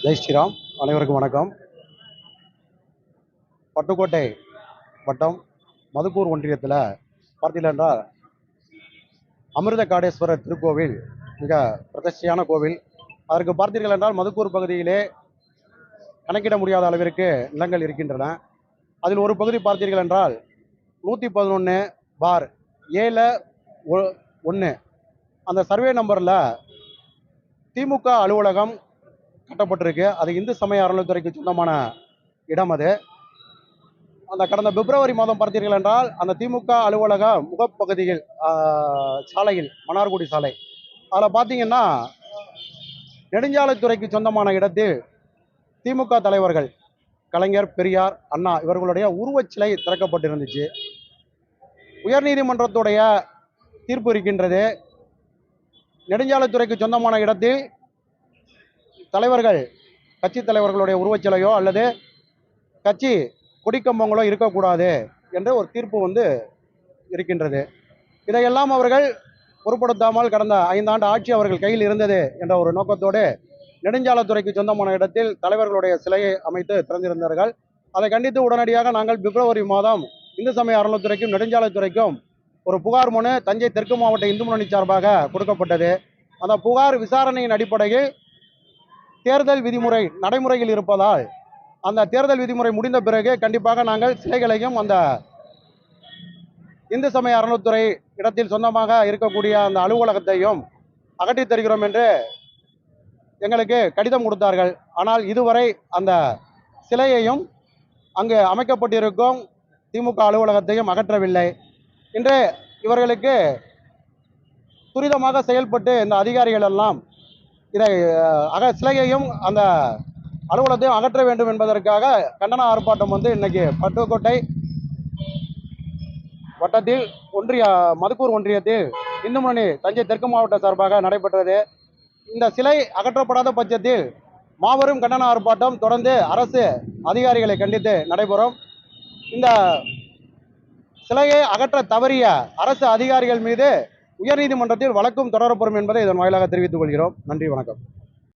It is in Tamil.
ஜெய் ஸ்ரீராம். அனைவருக்கும் வணக்கம். பட்டுக்கோட்டை வட்டம் மதுக்கூர் ஒன்றியத்தில் பார்த்தீர்கள் என்றால் அமிர்த காடேஸ்வரர் திருக்கோவில் மிக பிரதிஷ்டையான கோவில். அதற்கு பார்த்தீர்கள் என்றால் மதுக்கூர் பகுதியிலே கணக்கிட முடியாத அளவிற்கு நிலங்கள் இருக்கின்றன. அதில் ஒரு பகுதி பார்த்தீர்கள் என்றால் 111/7/1 அந்த சர்வே நம்பரில் திமுக அலுவலகம் கட்டப்பட்டிருக்கு. அது இந்து சமய அறநிலைத்துறைக்கு சொந்தமான இடம். அது அந்த கடந்த பிப்ரவரி மாதம் பார்த்தீர்கள் என்றால் அந்த திமுக அலுவலக முகப்பகுதியில் சாலையில் மன்னார்குடி சாலை அதில் பார்த்தீங்கன்னா நெடுஞ்சாலைத்துறைக்கு சொந்தமான இடத்தில் திமுக தலைவர்கள் கலைஞர், பெரியார், அண்ணா இவர்களுடைய உருவச்சிலை திறக்கப்பட்டிருந்துச்சு. உயர்நீதிமன்றத்துடைய தீர்ப்பு இருக்கின்றது. நெடுஞ்சாலைத்துறைக்கு சொந்தமான இடத்தில் தலைவர்கள் கட்சி தலைவர்களுடைய உருவச்சிலையோ அல்லது கட்சி கொடிக்கம்பங்களோ இருக்கக்கூடாது என்ற ஒரு தீர்ப்பு இருக்கின்றது. இதையெல்லாம் அவர்கள் பொருட்படுத்தாமல் கடந்த 5 ஆண்டு ஆட்சி அவர்கள் கையில் இருந்தது என்ற ஒரு நோக்கத்தோடு நெடுஞ்சாலைத்துறைக்கு சொந்தமான இடத்தில் தலைவர்களுடைய சிலையை அமைத்து திறந்திருந்தார்கள். அதை கண்டித்து உடனடியாக நாங்கள் பிப்ரவரி மாதம் இந்து சமய அறநிலைத்துறைக்கும் நெடுஞ்சாலைத்துறைக்கும் ஒரு புகார் மனு தஞ்சை தெற்கு மாவட்ட இந்து முன்னணி சார்பாக கொடுக்கப்பட்டது. அந்த புகார் விசாரணையின் அடிப்படையில் தேர்தல் விதிமுறை நடைமுறையில் இருப்பதால் அந்த தேர்தல் விதிமுறை முடிந்த பிறகு கண்டிப்பாக நாங்கள் சிலைகளையும் அந்த இந்து சமய அறநிலைத்துறை இடத்தில் சொந்தமாக இருக்கக்கூடிய அந்த அலுவலகத்தையும் அகற்றித் தருகிறோம் என்று எங்களுக்கு கடிதம் கொடுத்தார்கள். ஆனால் இதுவரை அந்த சிலையையும் அங்கு அமைக்கப்பட்டிருக்கும் திமுக அலுவலகத்தையும் அகற்றவில்லை. இன்று இவர்களுக்கு துரிதமாக செயல்பட்டு இந்த அதிகாரிகள் எல்லாம் இதை சிலையையும் அந்த அலுவலகத்தையும் அகற்ற வேண்டும் என்பதற்காக கண்டன ஆர்ப்பாட்டம் இன்னைக்கு பட்டுக்கோட்டை வட்டத்தில் மதுக்கூர் ஒன்றியத்தில் இந்து முன்னணி தஞ்சை தெற்கு மாவட்ட சார்பாக நடைபெற்றது. இந்த சிலை அகற்றப்படாத பட்சத்தில் மாபெரும் கண்டன ஆர்ப்பாட்டம் தொடர்ந்து அரசு அதிகாரிகளை கண்டித்து நடைபெறும். இந்த சிலையை அகற்ற தவறிய அரசு அதிகாரிகள் மீது உயர்நீதிமன்றத்தில் வழக்கும் தொடரப்படும் என்பதை இதன் வாயிலாக தெரிவித்துக் கொள்கிறோம். நன்றி, வணக்கம்.